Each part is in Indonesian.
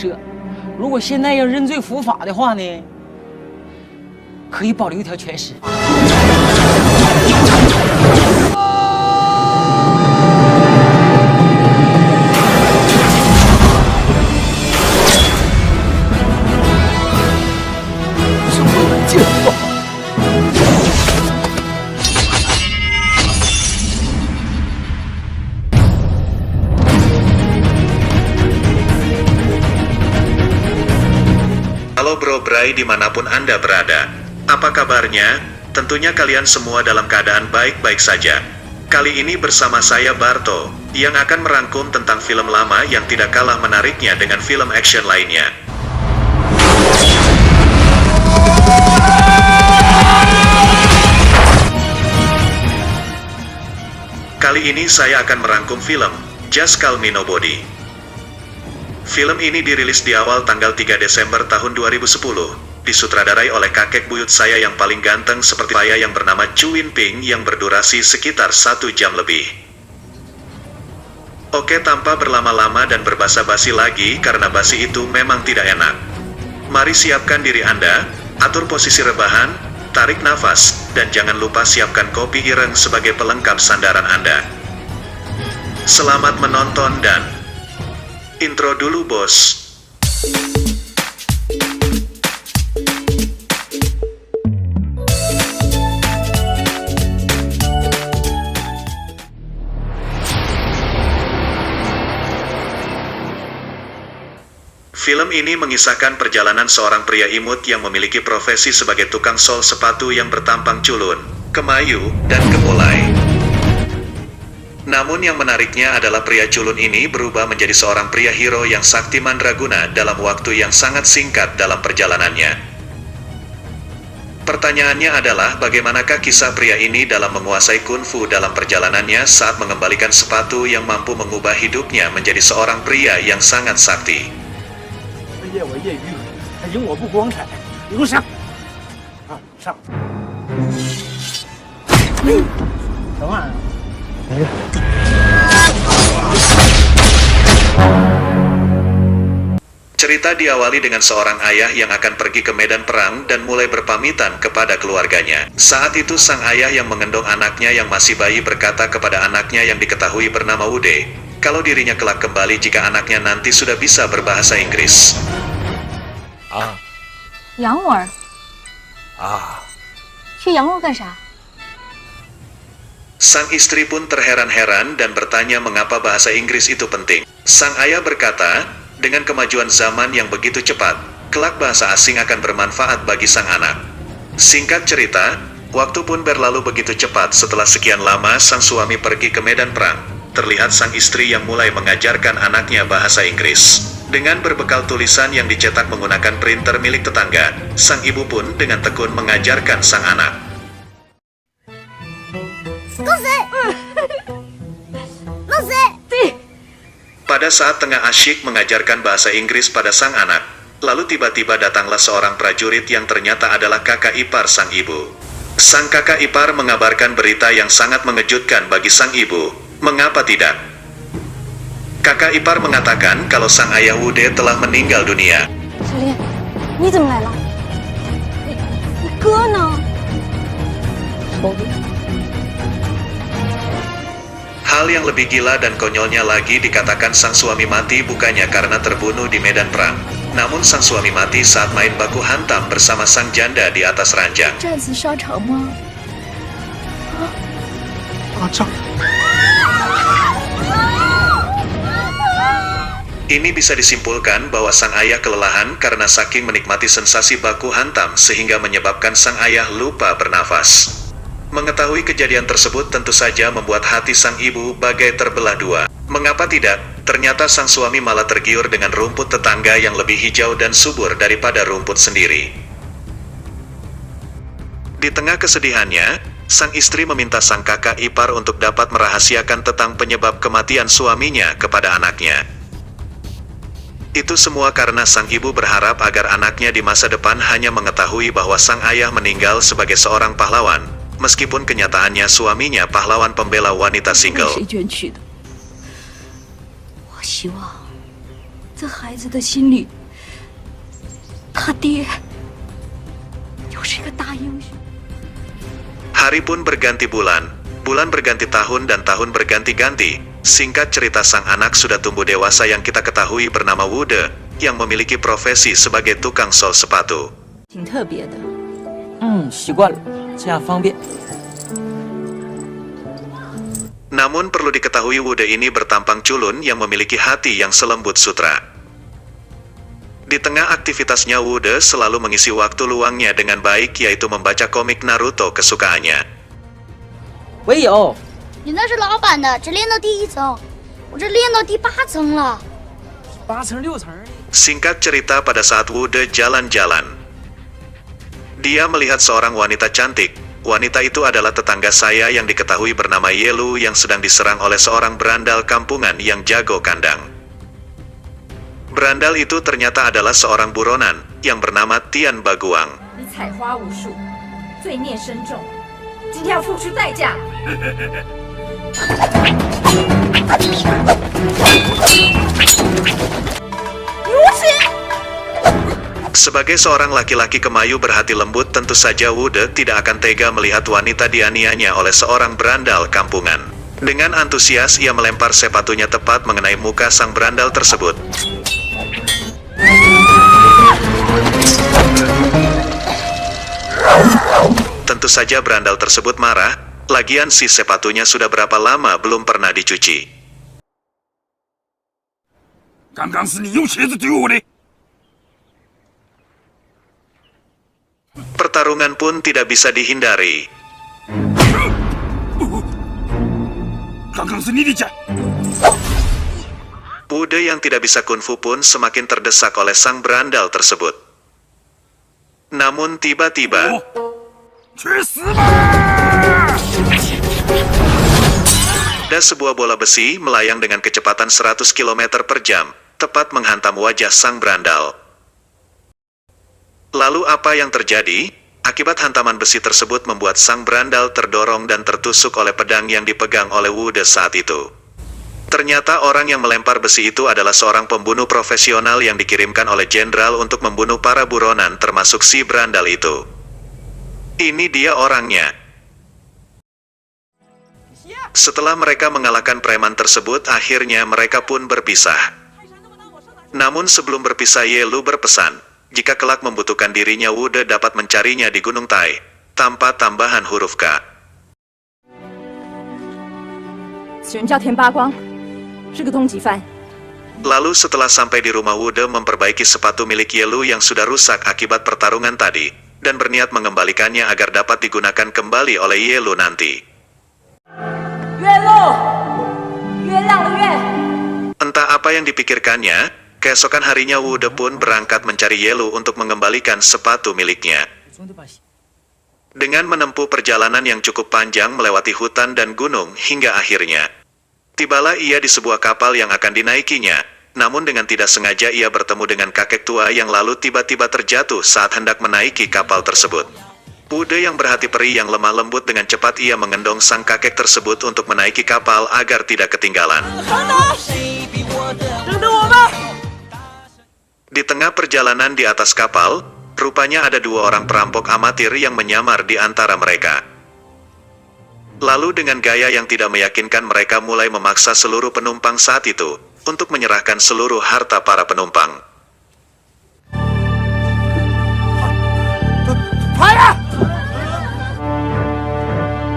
这如果现在要认罪伏法的话呢，可以保留一条全尸。什么剑法？Halo bro Bray dimanapun Anda berada. Apa kabarnya? Tentunya kalian semua dalam keadaan baik-baik saja. Kali ini bersama saya Barto, yang akan merangkum tentang film lama yang tidak kalah menariknya dengan film action lainnya. Kali ini saya akan merangkum film Just Call Me Nobody. Film ini dirilis di awal tanggal 3 Desember tahun 2010, disutradarai oleh kakek buyut saya yang paling ganteng seperti saya yang bernama Chu Win Ping yang berdurasi sekitar 1 jam lebih. Oke, tanpa berlama-lama dan berbasa-basi lagi karena basi itu memang tidak enak. Mari siapkan diri Anda, atur posisi rebahan, tarik nafas, dan jangan lupa siapkan kopi ireng sebagai pelengkap sandaran Anda. Selamat menonton dan intro dulu bos. Film ini mengisahkan perjalanan seorang pria imut yang memiliki profesi sebagai tukang sol sepatu yang bertampang culun, kemayu, dan gemulai. Namun yang menariknya adalah pria culun ini berubah menjadi seorang pria hero yang sakti mandraguna dalam waktu yang sangat singkat dalam perjalanannya. Pertanyaannya adalah bagaimanakah kisah pria ini dalam menguasai kungfu dalam perjalanannya saat mengembalikan sepatu yang mampu mengubah hidupnya menjadi seorang pria yang sangat sakti. 业我业余，赢我不光彩，留上。啊，上。什么玩意儿？没了。Cerita diawali dengan seorang ayah yang akan pergi ke medan perang dan mulai berpamitan kepada keluarganya. Saat itu sang ayah yang mengendong anaknya yang masih bayi berkata kepada anaknya yang diketahui bernama Wude, kalau dirinya kelak kembali jika anaknya nanti sudah bisa berbahasa Inggris. 啊养我儿？啊！去养我干啥？ Sang istri pun terheran-heran dan bertanya mengapa bahasa Inggris itu penting. Sang ayah berkata, dengan kemajuan zaman yang begitu cepat, kelak bahasa asing akan bermanfaat bagi sang anak. Singkat cerita, waktu pun berlalu begitu cepat setelah sekian lama sang suami pergi ke medan perang. Terlihat sang istri yang mulai mengajarkan anaknya bahasa Inggris. Dengan berbekal tulisan yang dicetak menggunakan printer milik tetangga, sang ibu pun dengan tekun mengajarkan sang anak. Pada saat tengah asyik mengajarkan bahasa Inggris pada sang anak, lalu tiba-tiba datanglah seorang prajurit yang ternyata adalah kakak ipar sang ibu. Sang kakak ipar mengabarkan berita yang sangat mengejutkan bagi sang ibu. Mengapa tidak? Kakak ipar mengatakan kalau sang ayah Wude telah meninggal dunia. 小林，你怎么来了？你哥呢？ Hal yang lebih gila dan konyolnya lagi dikatakan sang suami mati bukannya karena terbunuh di medan perang. Namun sang suami mati saat main baku hantam bersama sang janda di atas ranjang. 战死沙场吗？ Ini bisa disimpulkan bahwa sang ayah kelelahan karena saking menikmati sensasi baku hantam sehingga menyebabkan sang ayah lupa bernafas. Mengetahui kejadian tersebut tentu saja membuat hati sang ibu bagai terbelah dua. Mengapa tidak? Ternyata sang suami malah tergiur dengan rumput tetangga yang lebih hijau dan subur daripada rumput sendiri. Di tengah kesedihannya, sang istri meminta sang kakak ipar untuk dapat merahasiakan tentang penyebab kematian suaminya kepada anaknya. Itu semua karena sang ibu berharap agar anaknya di masa depan hanya mengetahui bahwa sang ayah meninggal sebagai seorang pahlawan, meskipun kenyataannya suaminya pahlawan pembela wanita single. 谁捐躯的？我希望这孩子的心里，他爹就是一个大英雄。 Hari pun berganti bulan, bulan berganti tahun dan tahun berganti-ganti. Singkat cerita sang anak sudah tumbuh dewasa yang kita ketahui bernama Wude, yang memiliki profesi sebagai tukang sol sepatu. 挺特别的。习惯了，这样方便。 Namun perlu diketahui Wude ini bertampang culun yang memiliki hati yang selembut sutra. Di tengah aktivitasnya Wude selalu mengisi waktu luangnya dengan baik, yaitu membaca komik Naruto kesukaannya. 我也有。你那是老版的，只练到第1层，我这练到第8层了。 8层6层。 Singkat cerita, pada saat Wude jalan-jalan, dia melihat seorang wanita cantik. Wanita itu adalah tetangga saya yang diketahui bernama Yelu yang sedang diserang oleh seorang berandal kampungan yang jago kandang. Berandal itu ternyata adalah seorang buronan yang bernama Tian Baguang. 你采花无数，罪孽深重，今天要付出代价。 Sebagai seorang laki-laki kemayu berhati lembut, tentu saja Wude tidak akan tega melihat wanita dianiaya oleh seorang berandal kampungan. Dengan antusias ia melempar sepatunya tepat mengenai muka sang berandal tersebut. Tentu saja berandal tersebut marah, lagian si sepatunya sudah berapa lama belum pernah dicuci. 刚刚是你用鞋子丢我的。 Pertarungan pun tidak bisa dihindari. 刚刚是你的脚。 Wude yang tidak bisa kungfu pun semakin terdesak oleh sang berandal tersebut. Namun tiba-tiba, 去死吧！ ada sebuah bola besi melayang dengan kecepatan 100 km per jam, tepat menghantam wajah sang berandal. Lalu apa yang terjadi? Akibat hantaman besi tersebut membuat sang berandal terdorong dan tertusuk oleh pedang yang dipegang oleh Wude saat itu. Ternyata orang yang melempar besi itu adalah seorang pembunuh profesional yang dikirimkan oleh jenderal untuk membunuh para buronan termasuk si berandal itu. Ini dia orangnya. Setelah mereka mengalahkan preman tersebut, akhirnya mereka pun berpisah. Namun sebelum berpisah, Yelu berpesan, jika kelak membutuhkan dirinya, Wude dapat mencarinya di Gunung Tai, tanpa tambahan huruf K. 此人叫田八光，是个通缉犯。 Lalu setelah sampai di rumah, Wude memperbaiki sepatu milik Yelu yang sudah rusak akibat pertarungan tadi, dan berniat mengembalikannya agar dapat digunakan kembali oleh Yelu nanti. 月露，月亮的月。 Entah apa yang dipikirkannya, keesokan harinya Wude pun berangkat mencari Yelu untuk mengembalikan sepatu miliknya. Dengan menempuh perjalanan yang cukup panjang melewati hutan dan gunung hingga akhirnya tibalah ia di sebuah kapal yang akan dinaikinya. Namun dengan tidak sengaja ia bertemu dengan kakek tua yang lalu tiba-tiba terjatuh saat hendak menaiki kapal tersebut. Wude yang berhati perih yang lemah lembut, dengan cepat ia mengendong sang kakek tersebut untuk menaiki kapal agar tidak ketinggalan. Di tengah perjalanan di atas kapal, rupanya ada dua orang perampok amatir yang menyamar di antara mereka. Lalu dengan gaya yang tidak meyakinkan mereka mulai memaksa seluruh penumpang saat itu untuk menyerahkan seluruh harta para penumpang. 快呀！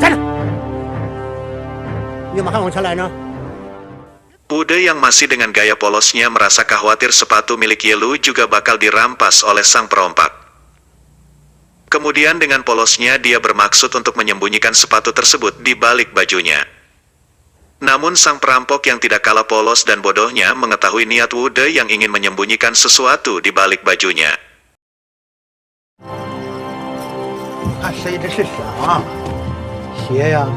站着！你怎么还往前来呢？ Wude yang masih dengan gaya polosnya merasa khawatir sepatu milik Yelu juga bakal dirampas oleh sang perompak. Kemudian dengan polosnya dia bermaksud untuk menyembunyikan sepatu tersebut di balik bajunya. Namun sang perampok yang tidak kalah polos dan bodohnya mengetahui niat Wude yang ingin menyembunyikan sesuatu di balik bajunya. 看谁这是啥？鞋呀，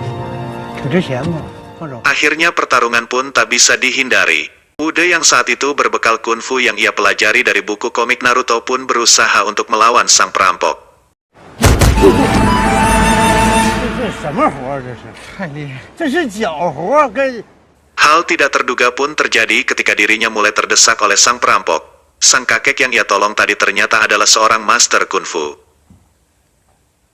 挺值钱吗？放手。 Akhirnya pertarungan pun tak bisa dihindari. Wude yang saat itu berbekal kungfu yang ia pelajari dari buku komik Naruto pun berusaha untuk melawan sang perampok. 这什么活儿？这是太厉害！这是脚活儿，跟 Hal tidak terduga pun terjadi ketika dirinya mulai terdesak oleh sang perampok. Sang kakek yang ia tolong tadi ternyata adalah seorang master kungfu.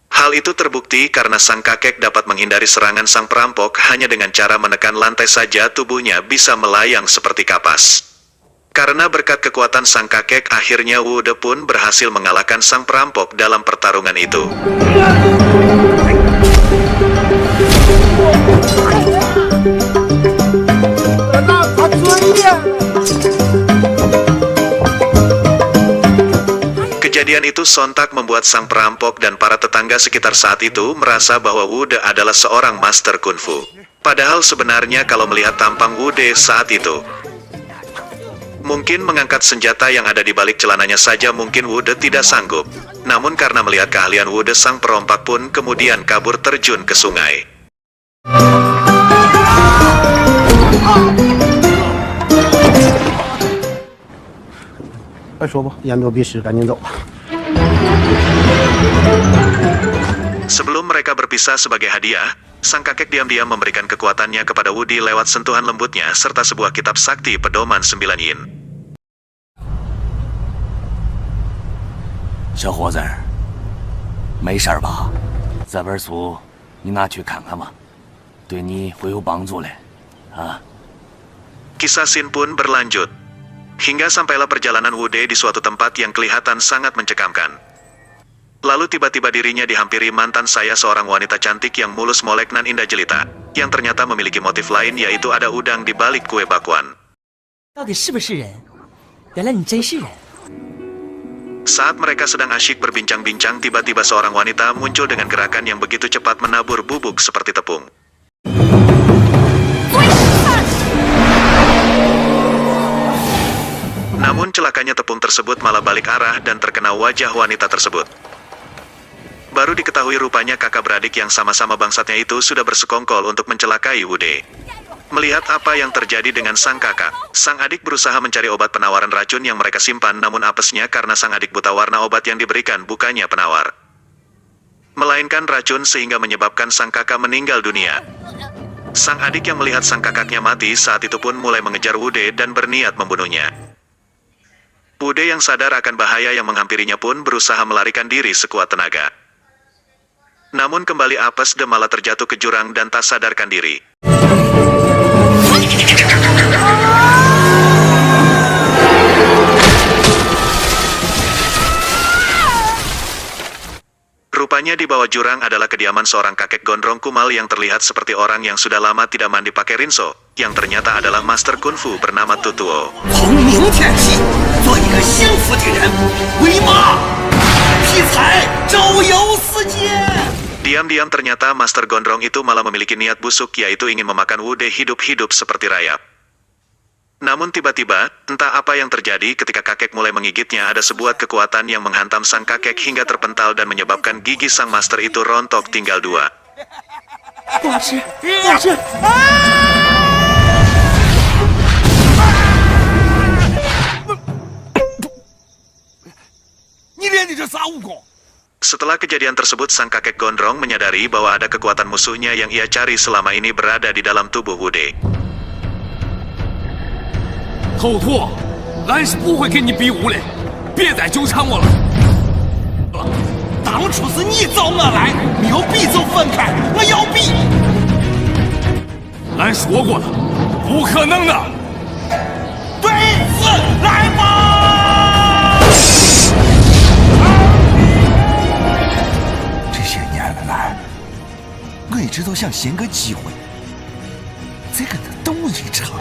Hal itu terbukti karena sang kakek dapat menghindari serangan sang perampok hanya dengan cara menekan lantai saja tubuhnya bisa melayang seperti kapas. Karena berkat kekuatan sang kakek akhirnya Wude pun berhasil mengalahkan sang perampok dalam pertarungan itu. Kejadian itu sontak membuat sang perampok dan para tetangga sekitar saat itu merasa bahwa Wude adalah seorang master kungfu. Padahal sebenarnya kalau melihat tampang Wude saat itu, mungkin mengangkat senjata yang ada di balik celananya saja mungkin Wude tidak sanggup. Namun karena melihat keahlian Wude, sang perompak pun kemudian kabur terjun ke sungai. 快说吧，言多必失，赶紧走吧。 Sebelum mereka berpisah sebagai hadiah, sang kakek diam-diam memberikan kekuatannya kepada Wudi lewat sentuhan lembutnya serta sebuah kitab sakti pedoman 9 yin. 小伙子，没事吧？这本书你拿去看看吧，对你会有帮助嘞，啊。 Kisah Sin pun berlanjut. Hingga sampailah perjalanan Wude di suatu tempat yang kelihatan sangat mencekamkan. Lalu tiba-tiba dirinya dihampiri mantan saya, seorang wanita cantik yang mulus molek nan indah jelita, yang ternyata memiliki motif lain, yaitu ada udang di balik kue bakwan. Saat mereka sedang asyik berbincang-bincang, tiba-tiba seorang wanita muncul dengan gerakan yang begitu cepat menabur bubuk seperti tepung. Namun celakanya tepung tersebut malah balik arah dan terkena wajah wanita tersebut. Baru diketahui rupanya kakak beradik yang sama-sama bangsatnya itu sudah bersekongkol untuk mencelakai Wude. Melihat apa yang terjadi dengan sang kakak, sang adik berusaha mencari obat penawaran racun yang mereka simpan, namun apesnya karena sang adik buta warna obat yang diberikan bukannya penawar, melainkan racun, sehingga menyebabkan sang kakak meninggal dunia. Sang adik yang melihat sang kakaknya mati saat itu pun mulai mengejar Wude dan berniat membunuhnya. Wude yang sadar akan bahaya yang menghampirinya pun berusaha melarikan diri sekuat tenaga. Namun kembali apes dan malah terjatuh ke jurang dan tak sadarkan diri. Rupanya di bawah jurang adalah kediaman seorang kakek gondrong kumal yang terlihat seperti orang yang sudah lama tidak mandi pakai rinso, yang ternyata adalah master kungfu bernama Tutuo. Diam-diam ternyata master gondrong itu malah memiliki niat busuk, yaitu ingin memakan Wude hidup-hidup seperti rayap. Namun tiba-tiba, entah apa yang terjadi ketika kakek mulai menggigitnya, ada sebuah kekuatan yang menghantam sang kakek hingga terpental dan menyebabkan gigi sang master itu rontok tinggal 2. Setelah kejadian tersebut, sang kakek gondrong menyadari bahwa ada kekuatan musuhnya yang ia cari selama ini berada di dalam tubuh Wude. 后拓，俺是不会跟你比武的，别再纠缠我了。当初是你找我来，没有逼就分开，我要逼。俺说过了，不可能的。对子来吧！这些年来，我一直都想寻个机会，再跟他斗一场。